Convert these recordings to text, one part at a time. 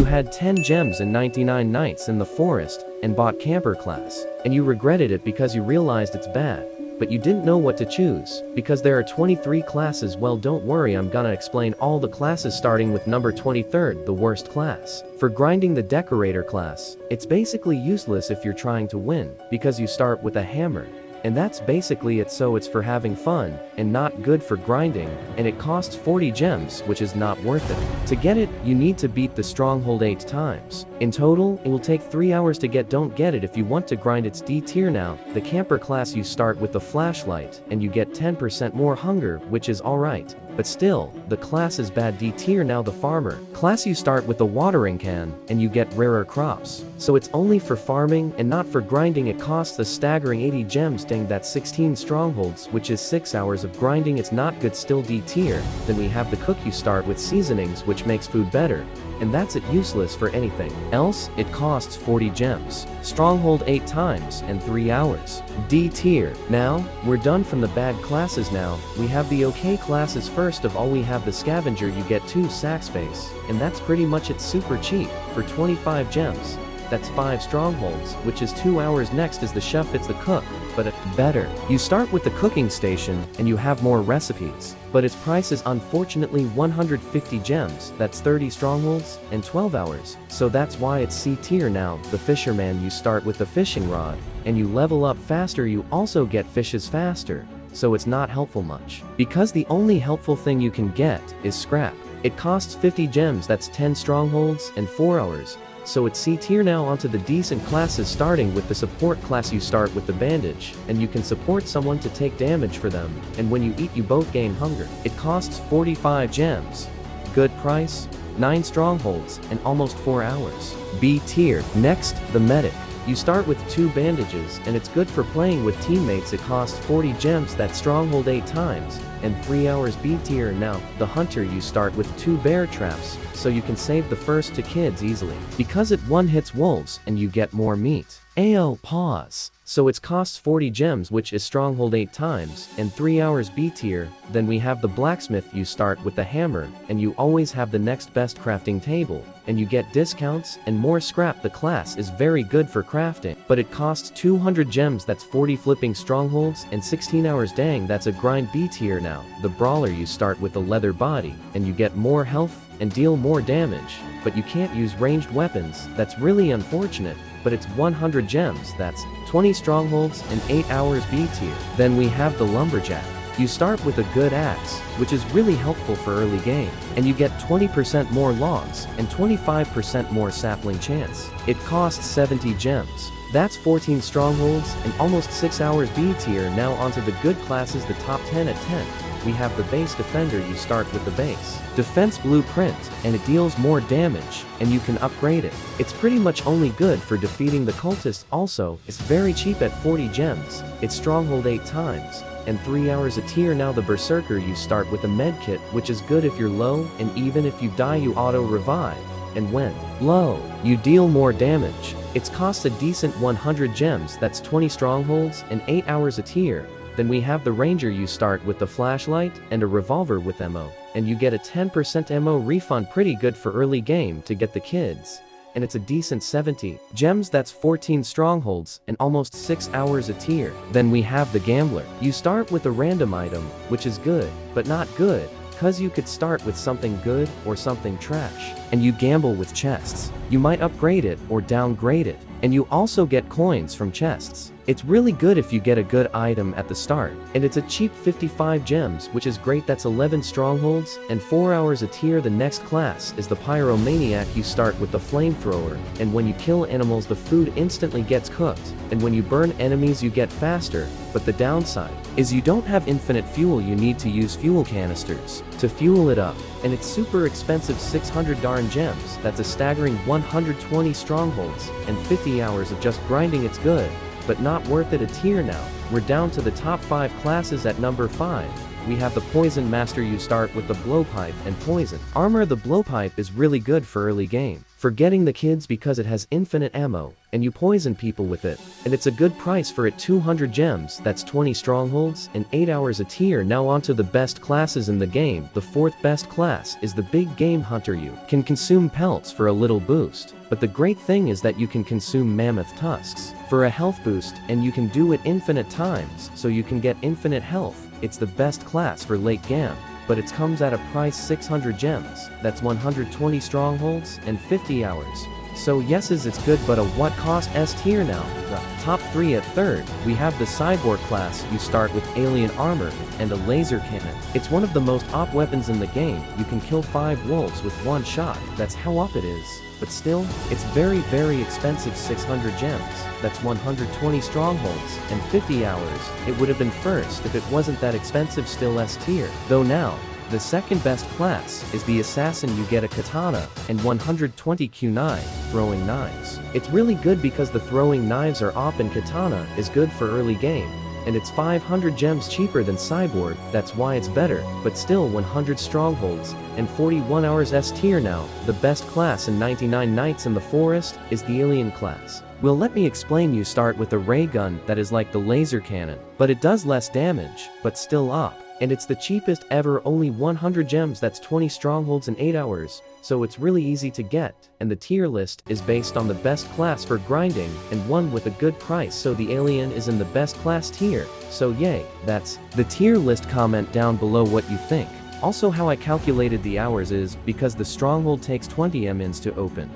You had 10 gems and 99 nights in the forest and bought camper class, and you regretted it because you realized it's bad. But you didn't know what to choose, because there are 23 classes. Well, don't worry, I'm gonna explain all the classes starting with number 23rd, the worst class. For grinding, the decorator class. It's basically useless if you're trying to win, because you start with a hammer. And that's basically it, so it's for having fun, and not good for grinding, and it costs 40 gems, which is not worth it. To get it, you need to beat the stronghold 8 times. In total, it will take 3 hours to get. Don't get it if you want to grind. It's D tier now. The camper class, you start with the flashlight, and you get 10% more hunger, which is alright. But still, the class is bad. D tier now. The farmer class, you start with the watering can, and you get rarer crops. So it's only for farming and not for grinding. It costs a staggering 80 gems. Dang, that's 16 strongholds, which is 6 hours of grinding. It's not good. Still D tier. Then we have the cook, you start with seasonings, which makes food better. And that's it, useless for anything else. It costs 40 gems. Stronghold 8 times and 3 hours. D tier. Now, we're done from the bad classes. Now, we have the okay classes. First of all, we have the scavenger. You get 2 sack space, and that's pretty much it. Super cheap, for 25 gems. That's 5 strongholds, which is 2 hours. Next is the chef. It's the cook, but it's better. You start with the cooking station, and you have more recipes. But its price is unfortunately 150 gems, that's 30 strongholds, and 12 hours. So that's why it's C tier now. The fisherman, you start with the fishing rod, and you level up faster. You also get fishes faster, so it's not helpful much. Because the only helpful thing you can get is scrap. It costs 50 gems, that's 10 strongholds, and 4 hours. So it's C tier now. Onto the decent classes, starting with the support class. You start with the bandage, and you can support someone to take damage for them, and when you eat you both gain hunger. It costs 45 gems. Good price, 9 strongholds, and almost 4 hours. B tier. Next, the medic. You start with 2 bandages, and it's good for playing with teammates. It costs 40 gems, that's stronghold 8 times, and 3 hours. B tier now. The hunter, you start with 2 bear traps, so you can save the first to kids easily, because it one hits wolves, and you get more meat. AO pause. So it costs 40 gems, which is stronghold 8 times, and 3 hours. B tier. Then we have the blacksmith. You start with the hammer, and you always have the next best crafting table, and you get discounts and more scrap. The class is very good for crafting, but it costs 200 gems, that's 40 flipping strongholds, and 16 hours. Dang, that's a grind. B tier now. The brawler, you start with the leather body, and you get more health and deal more damage, but you can't use ranged weapons. That's really unfortunate, but it's 100 gems, that's 20 strongholds, and 8 hours. B tier. Then we have the lumberjack. You start with a good axe, which is really helpful for early game, and you get 20% more logs and 25% more sapling chance. It costs 70 gems. That's 14 strongholds and almost 6 hours. B tier. Now onto the good classes, the top 10 at 10. We have the base defender. You start with the base defense blueprint, and it deals more damage, and you can upgrade it. It's pretty much only good for defeating the cultists. Also, it's very cheap at 40 gems. It's stronghold 8 times, and 3 hours. A tier. Now the berserker. You start with a med kit, which is good if you're low, and even if you die you auto revive, and when low, you deal more damage. It's costs a decent 100 gems, that's 20 strongholds, and 8 hours. A tier. Then we have the ranger. You start with the flashlight and a revolver with ammo, and you get a 10% ammo refund. Pretty good for early game to get the kids, and it's a decent 70 gems, that's 14 strongholds, and almost 6 hours. A tier. Then we have the gambler. You start with a random item, which is good, but not good, cause you could start with something good or something trash, and you gamble with chests. You might upgrade it or downgrade it, and you also get coins from chests. It's really good if you get a good item at the start, and it's a cheap 55 gems, which is great. That's 11 strongholds and 4 hours. A tier. The next class is the pyromaniac. You start with the flamethrower, and when you kill animals the food instantly gets cooked, and when you burn enemies you get faster, but the downside is you don't have infinite fuel. You need to use fuel canisters to fuel it up, and it's super expensive. 600 darn gems, that's a staggering 120 strongholds and 50 hours of just grinding. It's good, but not worth it. A tier. Now we're down to the top 5 classes. At number 5, we have the poison master. You start with the blowpipe and poison armor. The blowpipe is really good for early game, for getting the kids because it has infinite ammo, and you poison people with it. And it's a good price for it, 200 gems, that's 20 strongholds, and 8 hours a tier. Now onto the best classes in the game. The fourth best class is the big game hunter. You can consume pelts for a little boost, but the great thing is that you can consume mammoth tusks for a health boost, and you can do it infinite times, so you can get infinite health. It's the best class for late game, but it comes at a price 600 gems, that's 120 strongholds, and 50 hours. So yeses, it's good, but at what cost? S tier. Now, the top 3 at third, we have the cyborg class. You start with alien armor and a laser cannon. It's one of the most OP weapons in the game. You can kill 5 wolves with 1 shot, that's how OP it is. But still, it's very expensive, 600 gems, that's 120 strongholds, and 50 hours. It would have been first if it wasn't that expensive. Still S tier. Though now, the second best class is the assassin. You get a katana and 120 kunai, throwing knives. It's really good because the throwing knives are OP, and katana is good for early game. And it's 500 gems cheaper than cyborg, that's why it's better, but still 100 strongholds, and 41 hours. S tier. Now, the best class in 99 Nights in the Forest is the alien class. Well, let me explain. You start with a ray gun that is like the laser cannon, but it does less damage, but still OP. And it's the cheapest ever, only 100 gems, that's 20 strongholds in 8 hours, so it's really easy to get. And the tier list is based on the best class for grinding, and one with a good price, so the alien is in the best class tier. So yay, that's the tier list. Comment down below what you think. Also, how I calculated the hours is because the stronghold takes 20 mins to open,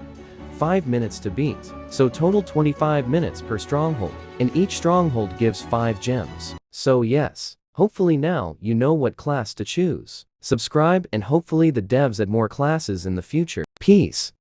5 minutes to beat, so total 25 minutes per stronghold, and each stronghold gives 5 gems. So yes, hopefully now you know what class to choose. Subscribe, and hopefully the devs add more classes in the future. Peace.